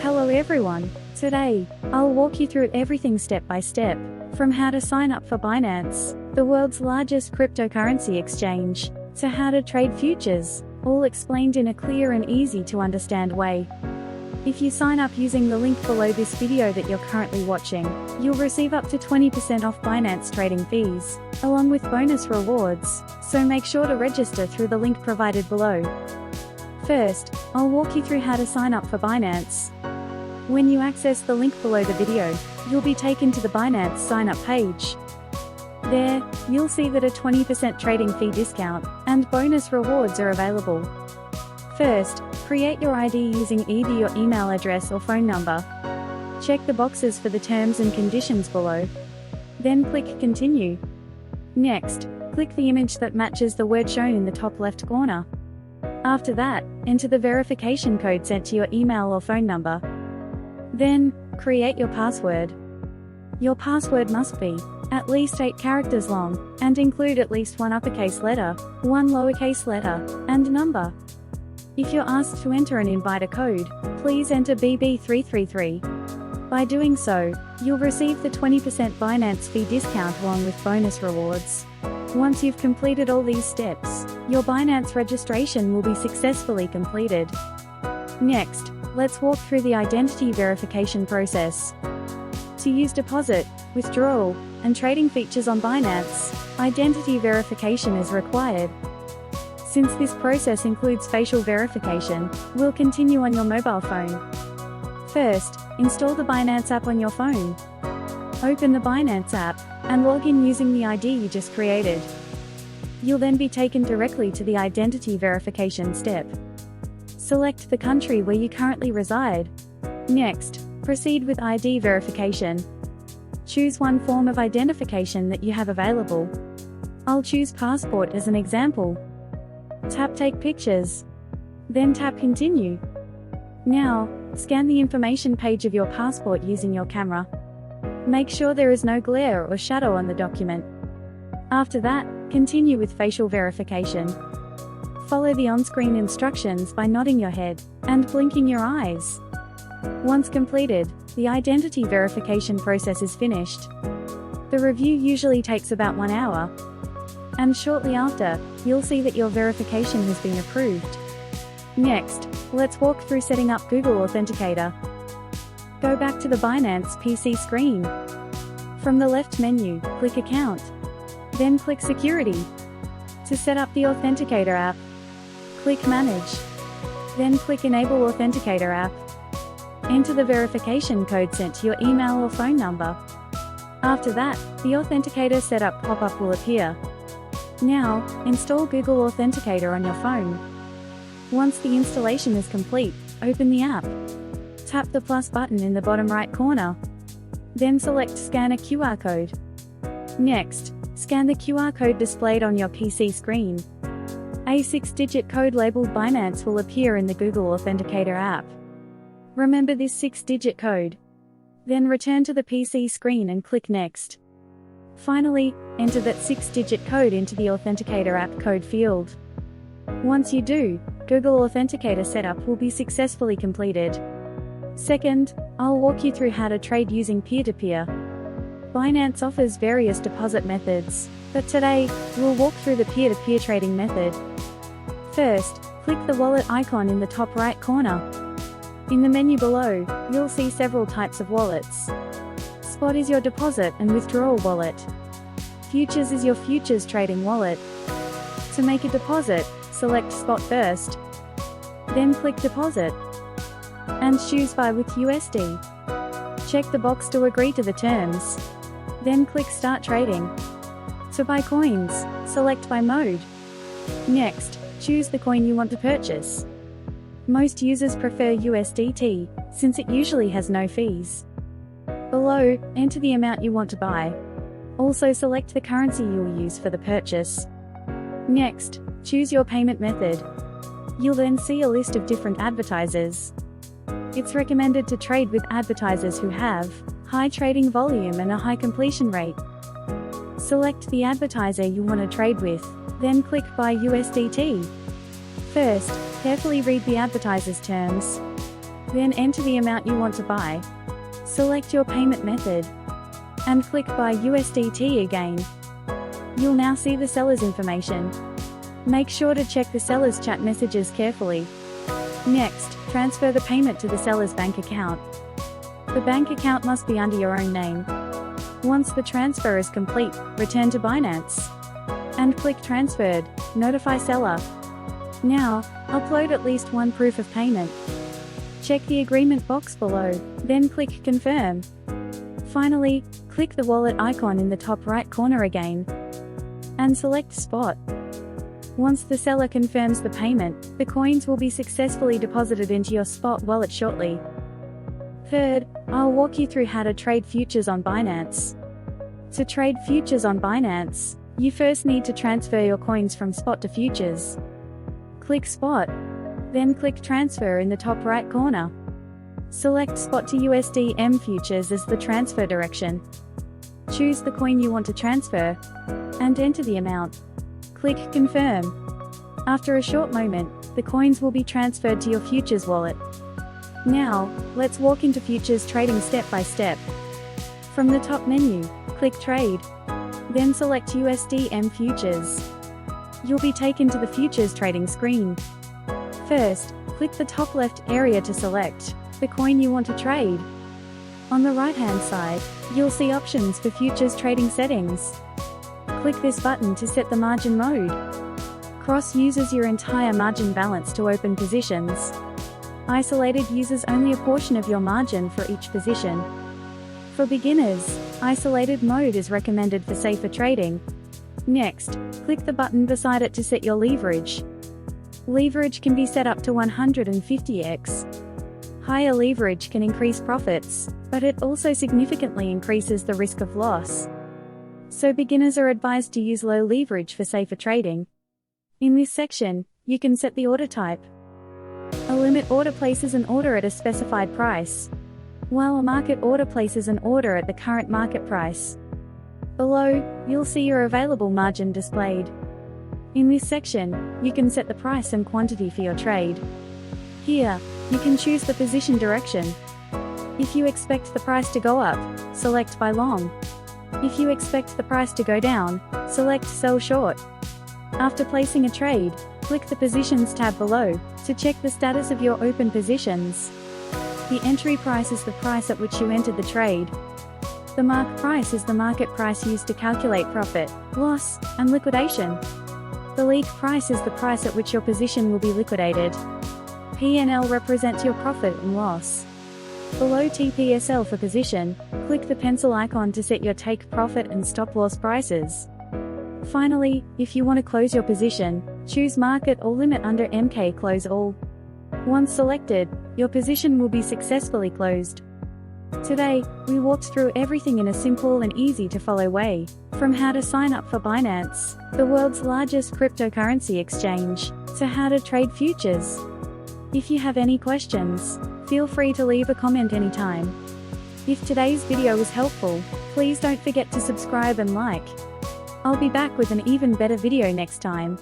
Hello everyone, today, I'll walk you through everything step by step, from how to sign up for Binance, the world's largest cryptocurrency exchange, to how to trade futures, all explained in a clear and easy to understand way. If you sign up using the link below this video that you're currently watching, you'll receive up to 20% off Binance Trading fees, along with bonus rewards, so make sure to register through the link provided below. First, I'll walk you through how to sign up for Binance. When you access the link below the video, you'll be taken to the Binance sign-up page. There, you'll see that a 20% trading fee discount and bonus rewards are available. First, create your ID using either your email address or phone number. Check the boxes for the terms and conditions below. Then click Continue. Next, click the image that matches the word shown in the top left corner. After that, enter the verification code sent to your email or phone number. Then, create your password. Your password must be at least 8 characters long, and include at least one uppercase letter, one lowercase letter, and number. If you're asked to enter an inviter code, please enter BB333. By doing so, you'll receive the 20% Binance fee discount along with bonus rewards. Once you've completed all these steps, your Binance registration will be successfully completed. Next, let's walk through the identity verification process. To use deposit, withdrawal, and trading features on Binance, identity verification is required. Since this process includes facial verification, we'll continue on your mobile phone. First, install the Binance app on your phone. Open the Binance app, and log in using the ID you just created. You'll then be taken directly to the identity verification step. Select the country where you currently reside. Next, proceed with ID verification. Choose one form of identification that you have available. I'll choose passport as an example. Tap Take Pictures. Then tap Continue. Now, scan the information page of your passport using your camera. Make sure there is no glare or shadow on the document. After that, continue with facial verification. Follow the on-screen instructions by nodding your head and blinking your eyes. Once completed, the identity verification process is finished. The review usually takes about 1 hour. And shortly after, you'll see that your verification has been approved. Next, let's walk through setting up Google Authenticator. Go back to the Binance PC screen. From the left menu, click Account. Then click Security. To set up the Authenticator app, click Manage. Then click Enable Authenticator app. Enter the verification code sent to your email or phone number. After that, the Authenticator setup pop-up will appear. Now, install Google Authenticator on your phone. Once the installation is complete, open the app. Tap the plus button in the bottom right corner. Then select Scan a QR code. Next, scan the QR code displayed on your PC screen. A 6-digit code labeled Binance will appear in the Google Authenticator app. Remember this 6-digit code. Then return to the PC screen and click Next. Finally, enter that 6-digit code into the Authenticator app code field. Once you do, Google Authenticator setup will be successfully completed. Second, I'll walk you through how to trade using peer-to-peer. Binance offers various deposit methods, but today, we'll walk through the peer-to-peer trading method. First, click the wallet icon in the top right corner. In the menu below, you'll see several types of wallets. Spot is your deposit and withdrawal wallet. Futures is your futures trading wallet. To make a deposit, select Spot first. Then click Deposit. And choose Buy with USD. Check the box to agree to the terms. Then click Start Trading. To buy coins, select Buy mode. Next, choose the coin you want to purchase. Most users prefer USDT, since it usually has no fees. Below, enter the amount you want to buy. Also select the currency you will use for the purchase. Next, choose your payment method. You'll then see a list of different advertisers. It's recommended to trade with advertisers who have high trading volume and a high completion rate. Select the advertiser you want to trade with, then click Buy USDT. First, carefully read the advertiser's terms. Then enter the amount you want to buy. Select your payment method. And click Buy USDT again. You'll now see the seller's information. Make sure to check the seller's chat messages carefully. Next, transfer the payment to the seller's bank account. The bank account must be under your own name. Once the transfer is complete, return to Binance. And click Transferred, Notify Seller. Now, upload at least one proof of payment. Check the agreement box below, then click Confirm. Finally, click the wallet icon in the top right corner again. And select Spot. Once the seller confirms the payment, the coins will be successfully deposited into your Spot wallet shortly. Third, I'll walk you through how to trade futures on Binance. To trade futures on Binance, you first need to transfer your coins from Spot to futures. Click Spot. Then click Transfer in the top right corner. Select Spot to USDM futures as the transfer direction. Choose the coin you want to transfer, and enter the amount. Click Confirm. After a short moment, the coins will be transferred to your futures wallet. Now, let's walk into futures trading step by step. From the top menu, click Trade. Then select USDM futures. You'll be taken to the futures trading screen. First, click the top left area to select the coin you want to trade. On the right-hand side, you'll see options for futures trading settings. Click this button to set the margin mode. Cross uses your entire margin balance to open positions. Isolated uses only a portion of your margin for each position. For beginners, isolated mode is recommended for safer trading. Next, click the button beside it to set your leverage. Leverage can be set up to 150x. Higher leverage can increase profits, but it also significantly increases the risk of loss. So beginners are advised to use low leverage for safer trading. In this section, you can set the order type. A limit order places an order at a specified price, while a market order places an order at the current market price. Below, you'll see your available margin displayed. In this section, you can set the price and quantity for your trade. Here, you can choose the position direction. If you expect the price to go up, select Buy Long. If you expect the price to go down, select Sell Short. After placing a trade, click the Positions tab below to check the status of your open positions. The entry price is the price at which you entered the trade. The mark price is the market price used to calculate profit, loss, and liquidation. The leak price is the price at which your position will be liquidated. P&L represents your profit and loss. Below TPSL for position, click the pencil icon to set your take profit and stop loss prices. Finally, if you want to close your position, choose Market or Limit under MK Close All. Once selected, your position will be successfully closed. Today, we walked through everything in a simple and easy to follow way, from how to sign up for Binance, the world's largest cryptocurrency exchange, to how to trade futures. If you have any questions, feel free to leave a comment anytime. If today's video was helpful, please don't forget to subscribe and like. I'll be back with an even better video next time.